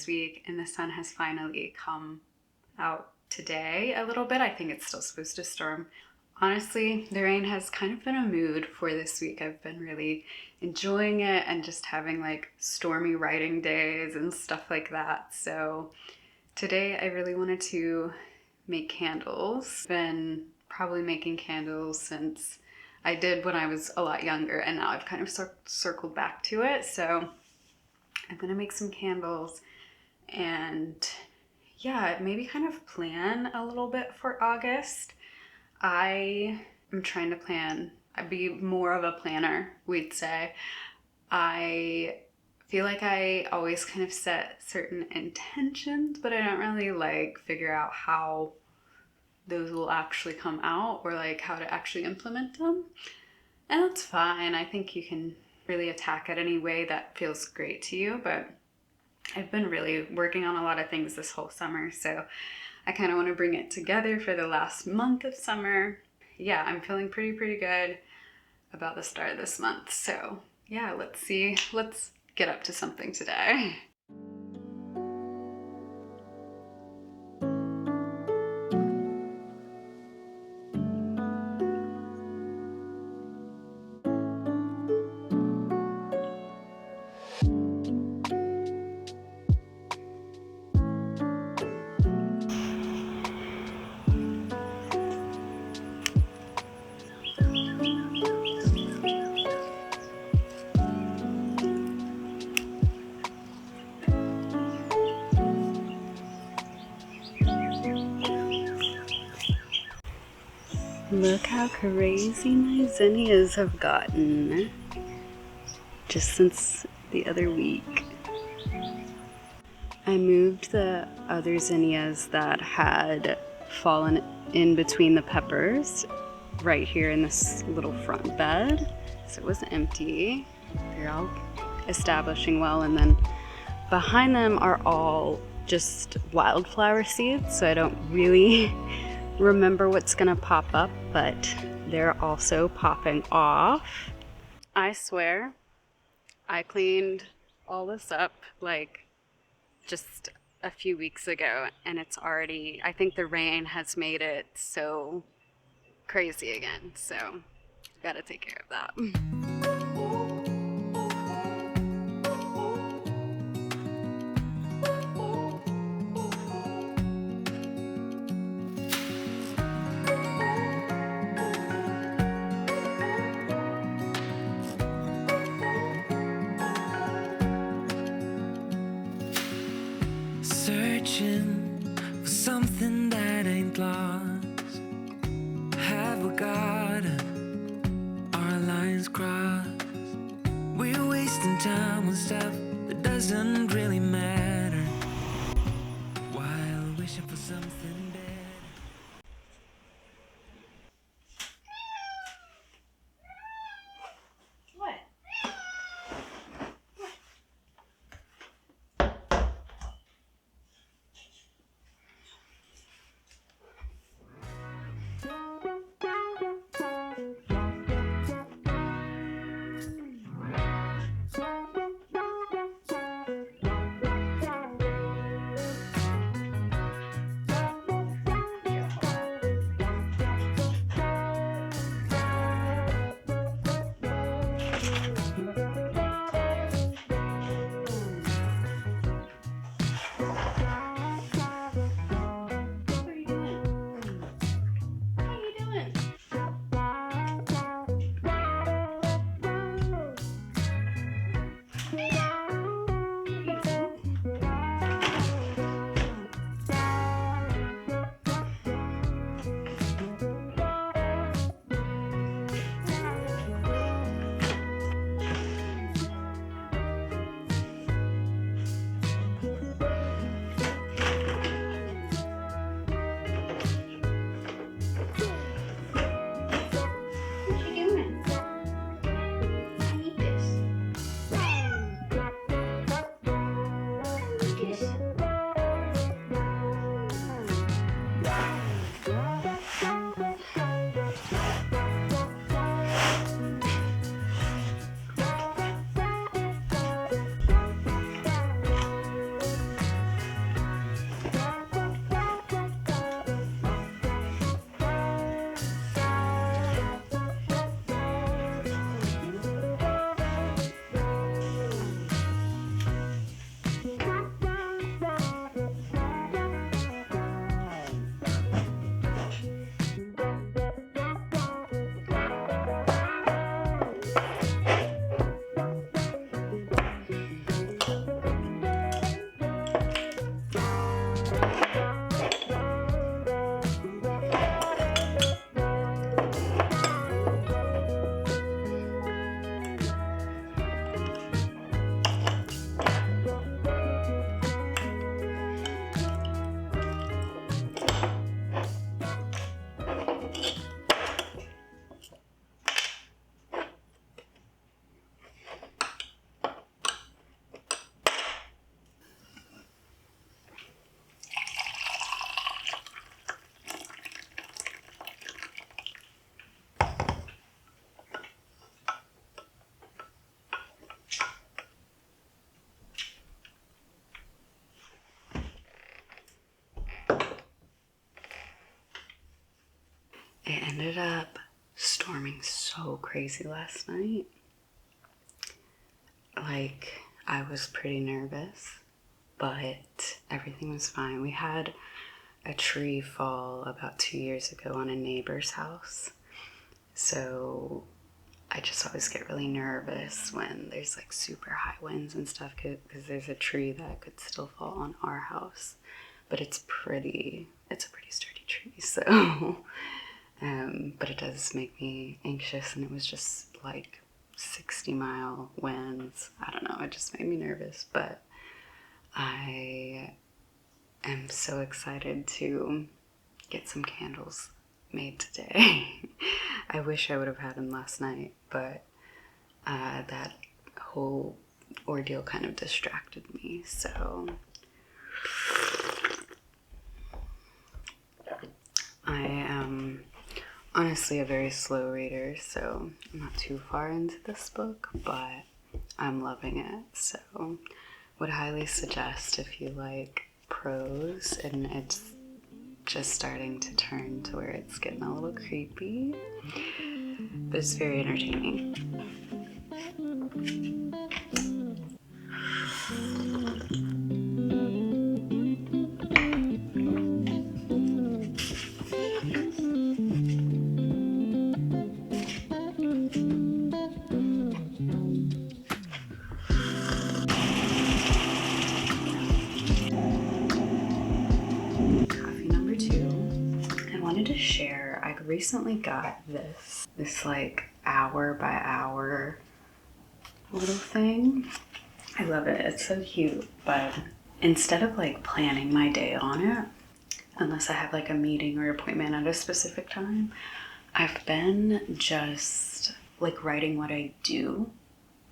this week, and the sun has finally come out today a little bit. I think it's still supposed to storm. Honestly, the rain has kind of been a mood for this week. I've been really enjoying it and just having like stormy writing days and stuff like that. So today I really wanted to make candles. Been probably making candles since I did when I was a lot younger, and now I've kind of circled back to it. So I'm gonna make some candles and yeah, maybe kind of plan a little bit for August. I am trying to plan, I'd be more of a planner, we'd say. I feel like I always kind of set certain intentions, but I don't really like figure out how those will actually come out or like how to actually implement them. And that's fine. I think you can really attack it any way that feels great to you, but I've been really working on a lot of things this whole summer, so I kind of want to bring it together for the last month of summer. Yeah, I'm feeling pretty good about the start of this month. So yeah, let's get up to something today. Look how crazy my zinnias have gotten just since the other week. I moved the other zinnias that had fallen in between the peppers right here in this little front bed. So it was empty. They're all establishing well, and then behind them are all just wildflower seeds, so I don't really remember what's gonna pop up, but they're also popping off. I swear, I cleaned all this up like just a few weeks ago, and it's already, I think the rain has made it so crazy again, so gotta take care of that. Searching for something that ain't lost. Have we got our lines crossed? We're wasting time on stuff that doesn't really matter, while wishing for something better. crazy last night. Like, I was pretty nervous, but everything was fine. We had a tree fall about 2 years ago on a neighbor's house. So I just always get really nervous when there's like super high winds and stuff, because there's a tree that could still fall on our house. But it's a pretty sturdy tree, so but it does make me anxious, and it was just like 60-mile winds. I don't know, it just made me nervous, but I am so excited to get some candles made today. I wish I would have had them last night, but that whole ordeal kind of distracted me, so I am honestly a very slow reader, so I'm not too far into this book, but I'm loving it. So would highly suggest if you like prose and it's just starting to turn to where it's getting a little creepy, but it's very entertaining. Coffee number 2. I wanted to share, I recently got this like hour by hour little thing. I love it. It's so cute, but instead of like planning my day on it, unless I have like a meeting or appointment at a specific time, I've been just like writing what I do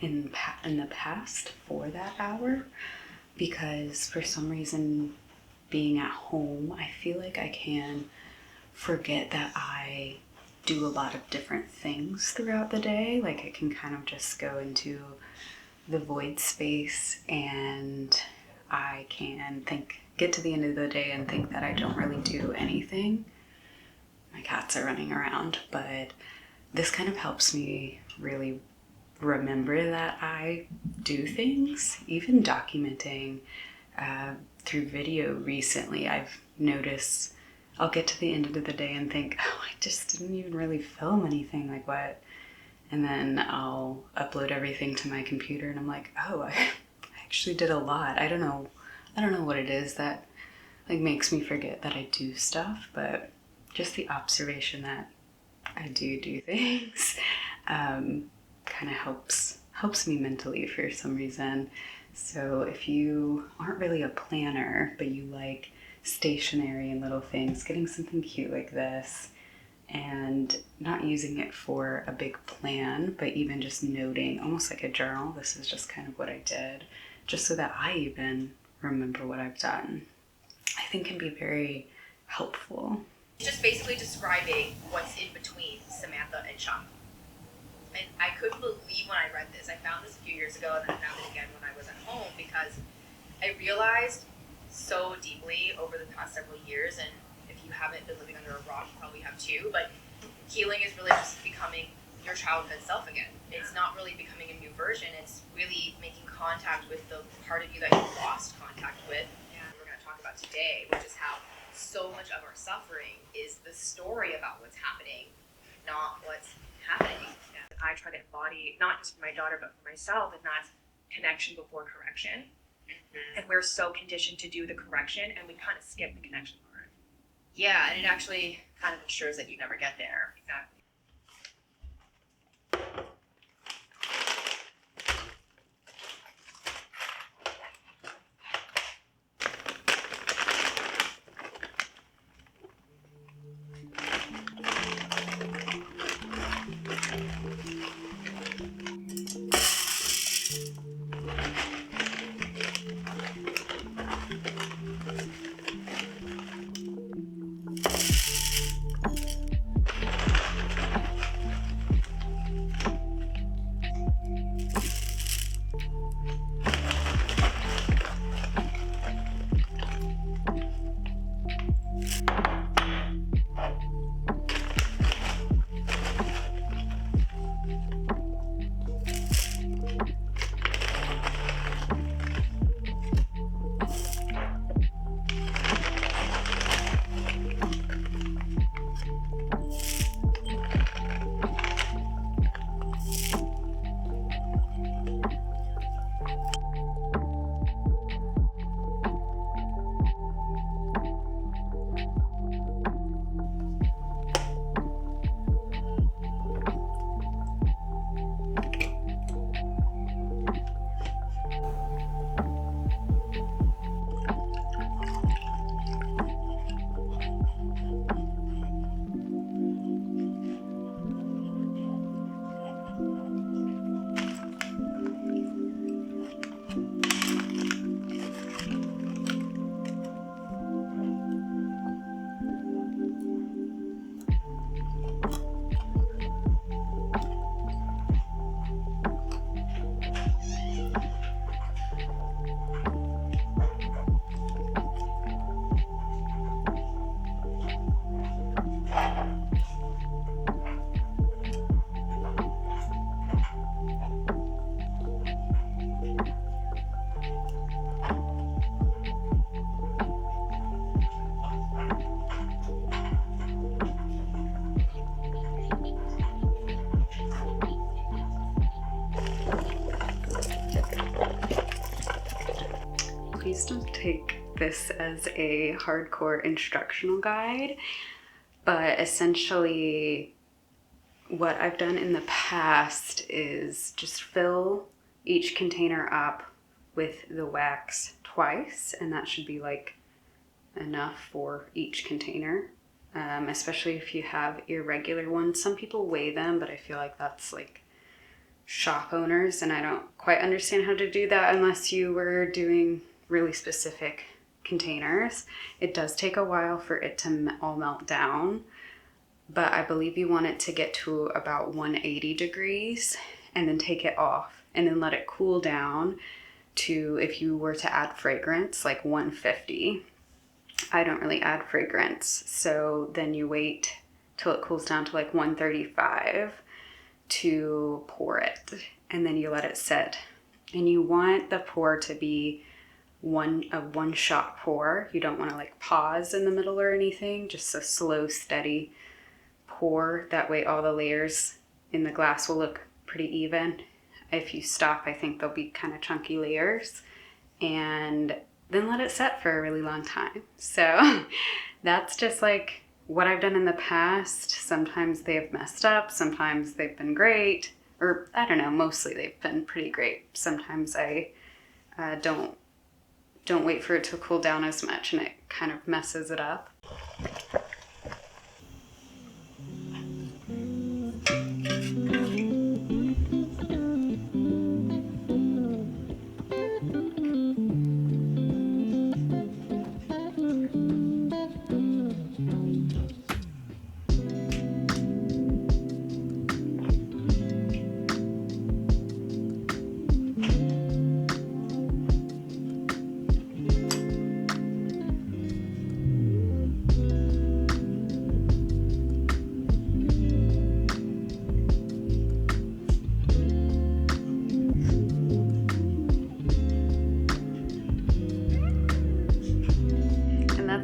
in the past for that hour, because for some reason being at home, I feel like I can forget that I do a lot of different things throughout the day. Like I can kind of just go into the void space and I can get to the end of the day and think that I don't really do anything. My cats are running around, but this kind of helps me really remember that I do things. Even documenting through video recently, I've noticed I'll get to the end of the day and think, oh, I just didn't even really film anything, like what? And then I'll upload everything to my computer and I'm like, oh, I actually did a lot. I don't know what it is that like makes me forget that I do stuff, but just the observation that I do things kind of helps me mentally for some reason. So if you aren't really a planner, but you like stationery and little things, getting something cute like this and not using it for a big plan, but even just noting, almost like a journal, this is just kind of what I did, just so that I even remember what I've done, I think can be very helpful. Just basically describing what's in between Samantha and Sean. And I couldn't believe when I read this. I found this a few years ago and then I found it again when I was at home, because I realized so deeply over the past several years, and if you haven't been living under a rock, you probably have too, but healing is really just becoming your childhood self again. It's not really becoming a new version. It's really making contact with the part of you that you lost contact with. And we're going to talk about today, which is how so much of our suffering is the story about what's happening, not what's happening. And I try to embody, not just for my daughter, but for myself, and that's connection before correction. Mm-hmm. And we're so conditioned to do the correction, and we kind of skip the connection part. Yeah, and it actually kind of ensures that you never get there. Exactly. Please don't take this as a hardcore instructional guide, but essentially what I've done in the past is just fill each container up with the wax twice, and that should be like enough for each container, especially if you have irregular ones. Some people weigh them, but I feel like that's like shop owners, and I don't quite understand how to do that unless you were doing really specific containers. It does take a while for it to all melt down, but I believe you want it to get to about 180 degrees and then take it off and then let it cool down to, if you were to add fragrance, like 150. I don't really add fragrance, so then you wait till it cools down to like 135 to pour it, and then you let it sit. And you want the pour to be a one shot pour. You don't want to like pause in the middle or anything, just a slow, steady pour. That way all the layers in the glass will look pretty even. If you stop, I think there'll be kind of chunky layers, and then let it set for a really long time. So that's just like what I've done in the past. Sometimes they have messed up, sometimes they've been great, or I don't know, mostly they've been pretty great. Sometimes I don't wait for it to cool down as much, and it kind of messes it up.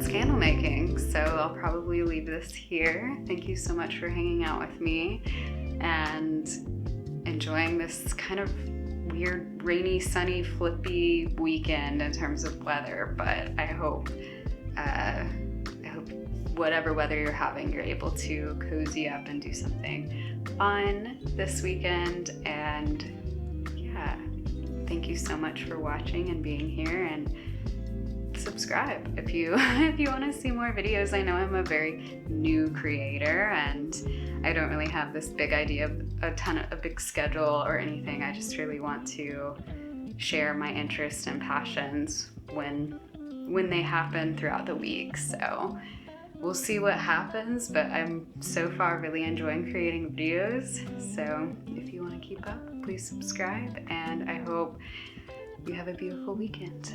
Candle making, so I'll probably leave this here. Thank you so much for hanging out with me and enjoying this kind of weird rainy, sunny, flippy weekend in terms of weather, but I hope whatever weather you're having, you're able to cozy up and do something fun this weekend. And yeah, thank you so much for watching and being here, and subscribe if you want to see more videos. I know I'm a very new creator and I don't really have this big idea of a big schedule or anything. I just really want to share my interests and passions when they happen throughout the week. So we'll see what happens, but I'm so far really enjoying creating videos. So if you want to keep up, please subscribe, and I hope you have a beautiful weekend.